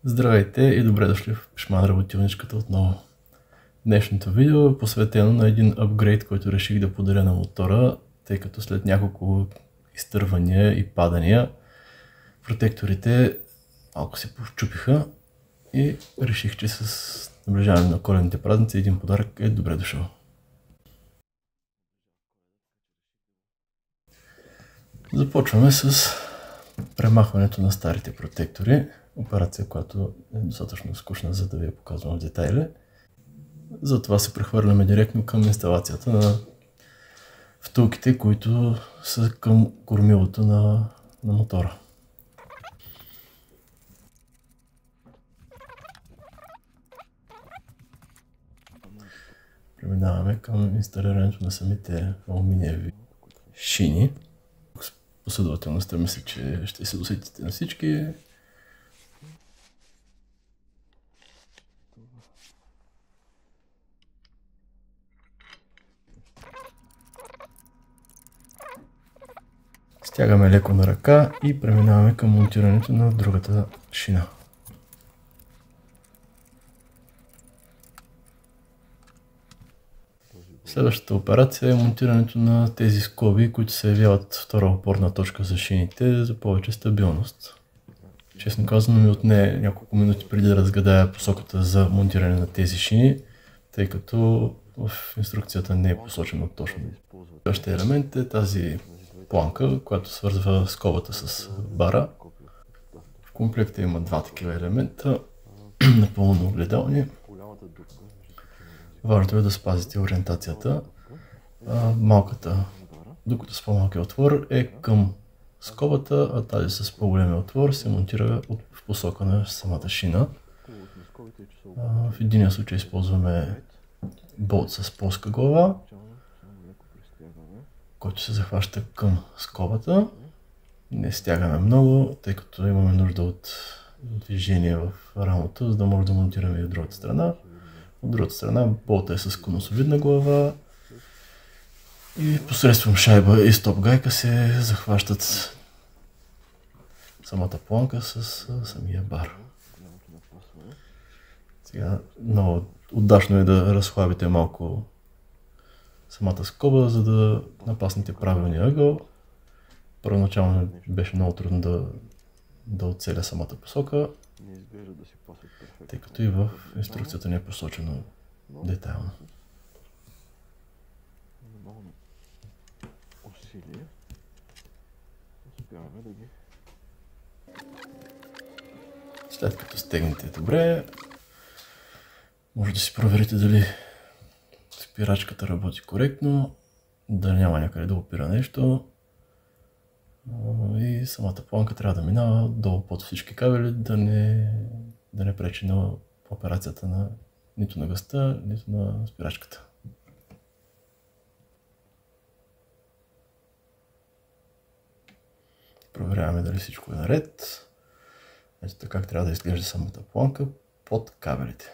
Здравейте и добре дошли в Пешман работилничката отново. Днешното видео е посветено на един апгрейд, който реших да подаря на мотора, тъй като след няколко изтървания и падания протекторите малко се почупиха и реших, че с наближаване на коледните празници един подарък е добре дошъл. Започваме с премахването на старите протектори. Операция, която е достатъчно скучна, за да ви я показвам в детайли. Затова се прехвърляме директно към инсталацията на втулките, които са към кормилото на мотора. Преминаваме към инсталирането на самите алуминиеви шини. Последователността мисля, че ще се досетите на всички. Стягаме леко на ръка и преминаваме към монтирането на другата шина. Следващата операция е монтирането на тези скоби, които се явяват втора опорна точка за шините за повече стабилност. Честно казано ми отне няколко минути преди да разгадая посоката за монтиране на тези шини, тъй като в инструкцията не е посочено точно. Следващия елемент е тази планка, която свързва скобата с бара. В комплекта има два такива елемента, напълно огледални. Важно е да спазите ориентацията. Докато с по-малкия отвор е към скобата, а тази с по-големия отвор се монтира в посока на самата шина. В единия случай използваме болт с плоска глава, който се захваща към скобата. Не стягаме много, тъй като имаме нужда от движение в рамото, за да може да монтираме и от другата страна. От другата страна болта е с конусовидна глава и посредством шайба и стоп гайка се захващат самата планка с самия бар. Сега много удачно е да разхлабите малко самата скоба, за да напаснете правилния ъгъл. Първоначално беше много трудно да оцеля самата посока, тъй като и в инструкцията не е посочено детайлно. След като стегнете добре, може да си проверите дали спирачката работи коректно, да няма някъде да опира нещо. И самата планка трябва да минава долу под всички кабели, да не пречи на операцията нито на гъста, нито на спирачката. Проверяваме дали всичко е наред. Ето така как трябва да изглежда самата планка под кабелите.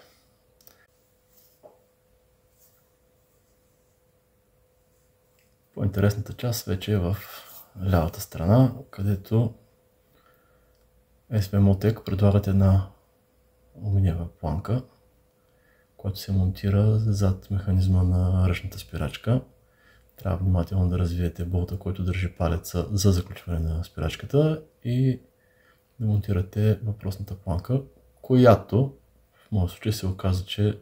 По-интересната част вече е в лявата страна, където SV Motec предлагат една алуминиева планка, която се монтира зад механизма на ръчната спирачка. Трябва внимателно да развиете болта, който държи палеца за заключване на спирачката и да монтирате въпросната планка, която в моят случай се оказа, че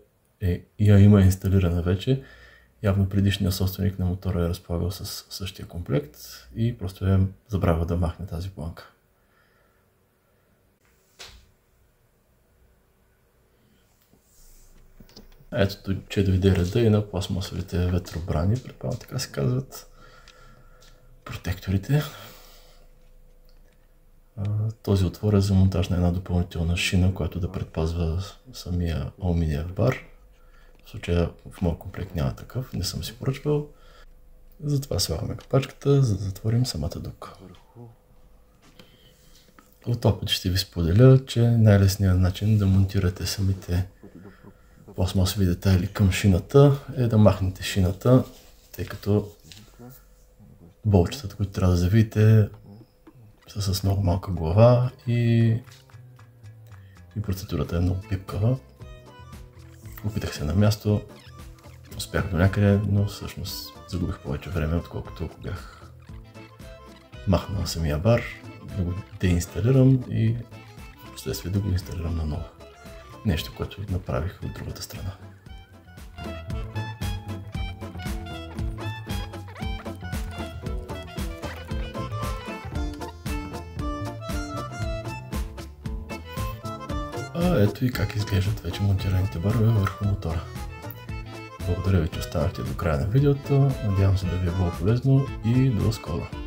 я има инсталирана вече. Явно предишният собственик на мотора е разполагал с същия комплект и просто е забравил да махне тази планка. Ето, че дойде реда и на пластмасовите ветробрани, предполагам така се казват, протекторите. Този отвор е за монтаж на една допълнителна шина, която да предпазва самия алуминиев бар. В случая в моят комплект няма такъв, не съм си поръчвал. Затова слагаме капачката, за да затворим самата дупка. От опит ще ви споделя, че най-лесният начин да монтирате самите пластмасови детайли към шината е да махнете шината, тъй като болчетата, които трябва да завиете, са с много малка глава и и процедурата е много пипкава. Опитах се на място, успях до някъде, но всъщност загубих повече време, отколкото ако бях махнал самия бар, да го деинсталирам и впоследствие да го инсталирам наново. Нещо, което направих от другата страна. Ето и как изглеждат вече монтираните барове върху мотора. Благодаря ви, че останахте до края на видеото. Надявам се да ви е било полезно и до скоро!